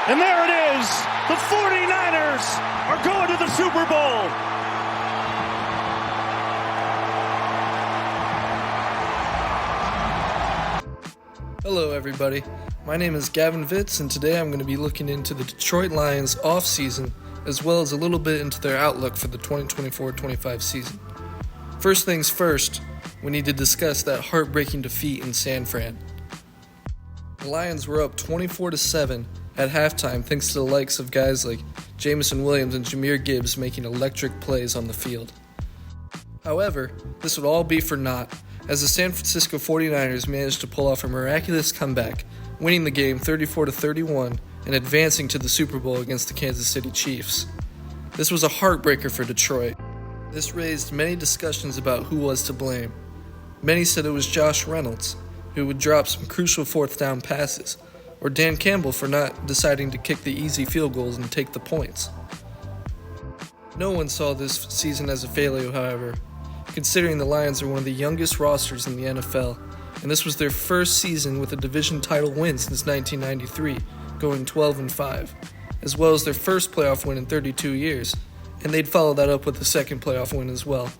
And there it is. The 49ers are going to the Super Bowl. Hello everybody, my name is Gavin Vitz, and today I'm going to be looking into the Detroit Lions offseason as well as a little bit into their outlook for the 2024-25 season. First things first, we need to discuss that heartbreaking defeat in San Fran. The Lions were up 24-7 at halftime thanks to the likes of guys like Jameson Williams and Jahmyr Gibbs making electric plays on the field. However, this would all be for naught, as the San Francisco 49ers managed to pull off a miraculous comeback, winning the game 34-31 and advancing to the Super Bowl against the Kansas City Chiefs. This was a heartbreaker for Detroit. This raised many discussions about who was to blame. Many said it was Josh Reynolds, who would drop some crucial fourth down passes, or Dan Campbell for not deciding to kick the easy field goals and take the points. No one saw this season as a failure, however, considering the Lions are one of the youngest rosters in the NFL, and this was their first season with a division title win since 1993, going 12-5, as well as their first playoff win in 32 years, and they'd follow that up with a second playoff win as well,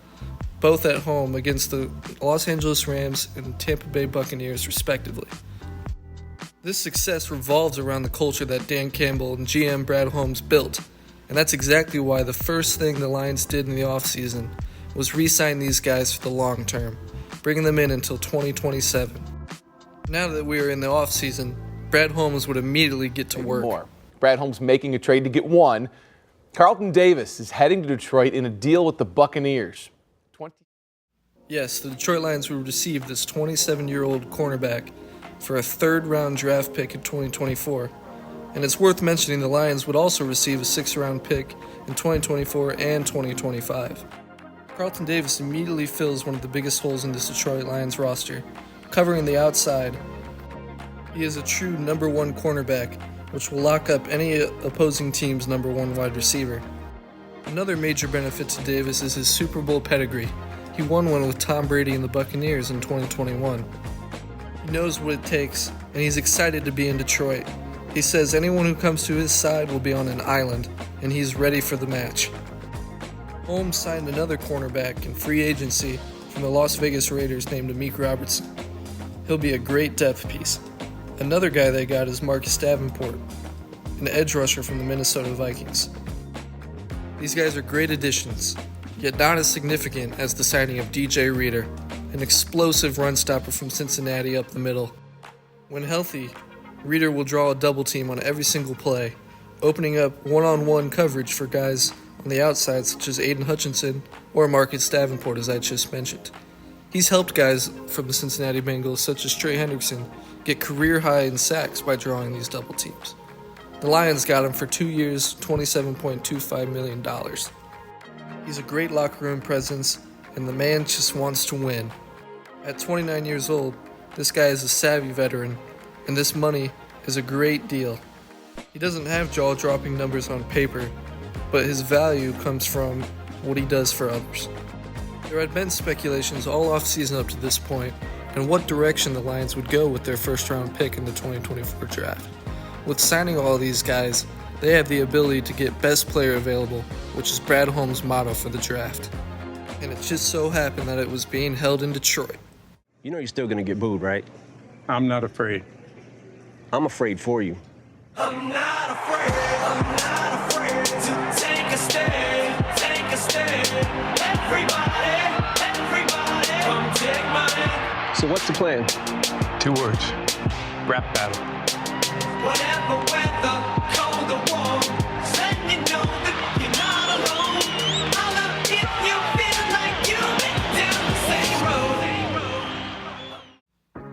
both at home against the Los Angeles Rams and Tampa Bay Buccaneers respectively. This success revolves around the culture that Dan Campbell and GM Brad Holmes built, and that's exactly why the first thing the Lions did in the offseason was re-sign these guys for the long term, bringing them in until 2027. Now that we are in the offseason, Brad Holmes would immediately get to work. More. Brad Holmes making a trade to get one. Carlton Davis is heading to Detroit in a deal with the Buccaneers. Yes, the Detroit Lions will receive this 27-year-old cornerback for a third-round draft pick in 2024. And it's worth mentioning the Lions would also receive a sixth-round pick in 2024 and 2025. Carlton Davis immediately fills one of the biggest holes in this Detroit Lions roster, covering the outside. He is a true number one cornerback, which will lock up any opposing team's number one wide receiver. Another major benefit to Davis is his Super Bowl pedigree. He won one with Tom Brady and the Buccaneers in 2021. He knows what it takes, and he's excited to be in Detroit. He says anyone who comes to his side will be on an island, and he's ready for the match. Holmes signed another cornerback in free agency from the Las Vegas Raiders named Amik Robertson. He'll be a great depth piece. Another guy they got is Marcus Davenport, an edge rusher from the Minnesota Vikings. These guys are great additions, yet not as significant as the signing of DJ Reader, an explosive run stopper from Cincinnati up the middle. When healthy, Reader will draw a double team on every single play, opening up one-on-one coverage for guys on the outside such as Aiden Hutchinson or Marcus Davenport, as I just mentioned. He's helped guys from the Cincinnati Bengals such as Trey Hendrickson get career high in sacks by drawing these double teams. The Lions got him for 2 years, $27.25 million. He's a great locker room presence, and the man just wants to win. At 29 years old, this guy is a savvy veteran, and this money is a great deal. He doesn't have jaw-dropping numbers on paper, but his value comes from what he does for others. There had been speculations all offseason up to this point and what direction the Lions would go with their first-round pick in the 2024 draft. With signing all these guys, they have the ability to get best player available, which is Brad Holmes' motto for the draft. And it just so happened that it was being held in Detroit. You know you're still going to get booed, right? I'm not afraid. I'm afraid for you. I'm not afraid to take a stand, Everybody, come take mine. So what's the plan? 2 words. Rap battle. Whatever weather, cold or warm, let me know that you're not alone. Holla if you feel like you've been down the same road.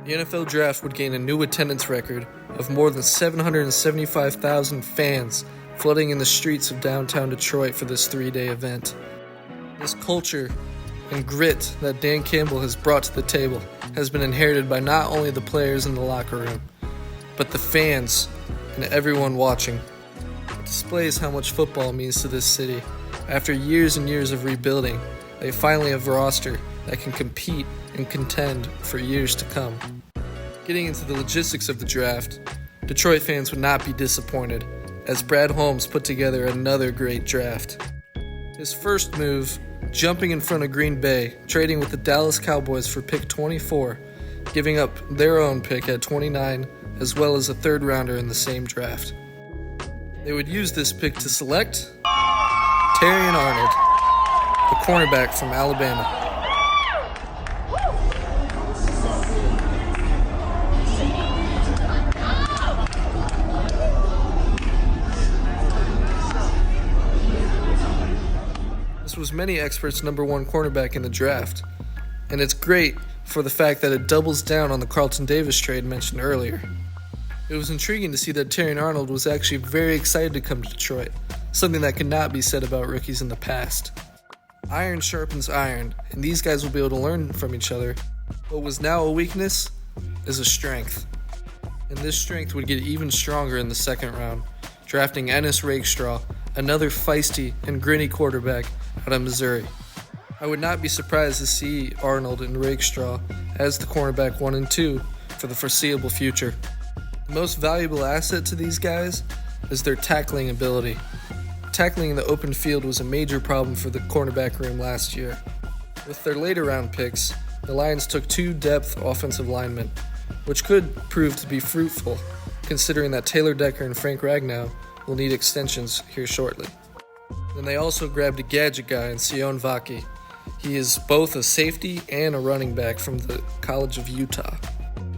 The NFL Draft would gain a new attendance record of more than 775,000 fans flooding in the streets of downtown Detroit for this 3-day event. This culture and grit that Dan Campbell has brought to the table has been inherited by not only the players in the locker room, but the fans and everyone watching. It displays how much football means to this city. After years and years of rebuilding, they finally have a roster that can compete and contend for years to come. Getting into the logistics of the draft, Detroit fans would not be disappointed, as Brad Holmes put together another great draft. His first move, jumping in front of Green Bay, trading with the Dallas Cowboys for pick 24, giving up their own pick at 29, as well as a third rounder in the same draft. They would use this pick to select Terrion Arnold, the cornerback from Alabama. This was many experts' number one cornerback in the draft, and it's great for the fact that it doubles down on the Carlton Davis trade mentioned earlier. It was intriguing to see that Terrion Arnold was actually very excited to come to Detroit, something that could not be said about rookies in the past. Iron sharpens iron, and these guys will be able to learn from each other. What was now a weakness is a strength, and this strength would get even stronger in the second round, drafting Ennis Rakestraw, another feisty and gritty quarterback out of Missouri. I would not be surprised to see Arnold and Rakestraw as the cornerback 1 and 2 for the foreseeable future. The most valuable asset to these guys is their tackling ability. Tackling in the open field was a major problem for the cornerback room last year. With their later round picks, the Lions took 2 depth offensive linemen, which could prove to be fruitful, considering that Taylor Decker and Frank Ragnow will need extensions here shortly. Then they also grabbed a gadget guy in Sion Vaki. He is both a safety and a running back from the College of Utah.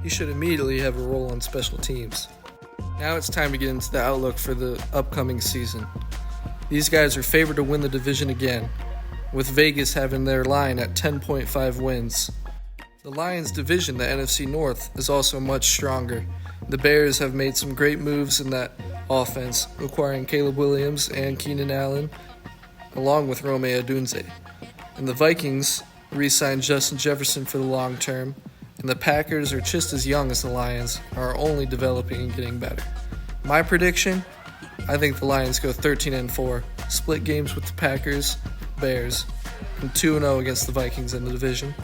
He should immediately have a role on special teams. Now it's time to get into the outlook for the upcoming season. These guys are favored to win the division again, with Vegas having their line at 10.5 wins. The Lions division, the NFC North, is also much stronger. The Bears have made some great moves in that offense, acquiring Caleb Williams and Keenan Allen, along with Rome Odunze. And the Vikings re-signed Justin Jefferson for the long term, and the Packers are just as young as the Lions, are only developing and getting better. My prediction, I think the Lions go 13-4, split games with the Packers, Bears, and 2-0 against the Vikings in the division,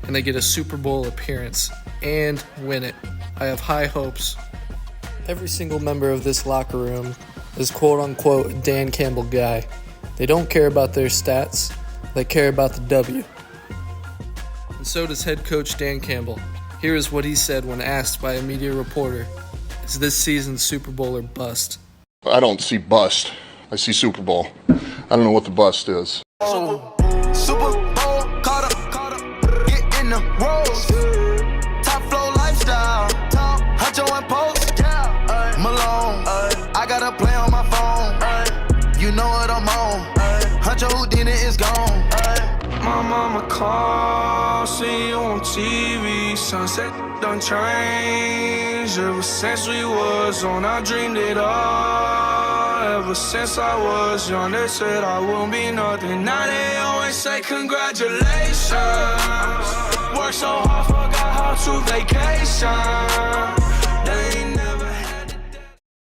and they get a Super Bowl appearance and win it. I have high hopes. Every single member of this locker room is quote-unquote a Dan Campbell guy. They don't care about their stats, they care about the W. And so does head coach Dan Campbell. Here is what he said when asked by a media reporter, is this season Super Bowl or bust? I don't see bust. I see Super Bowl. I don't know what the bust is. Super Bowl, caught up, get in the rolls. Top flow lifestyle, Huncho and Post, Malone. I got a play on my phone. You know what I'm on. Huncho Houdini is gone. My mama called, see you on TV. Sunset done changed. Ever since we was on, I dreamed it all. Ever since I was young, they said I wouldn't be nothing. Now they always say congratulations. Worked so hard, forgot how to vacation. They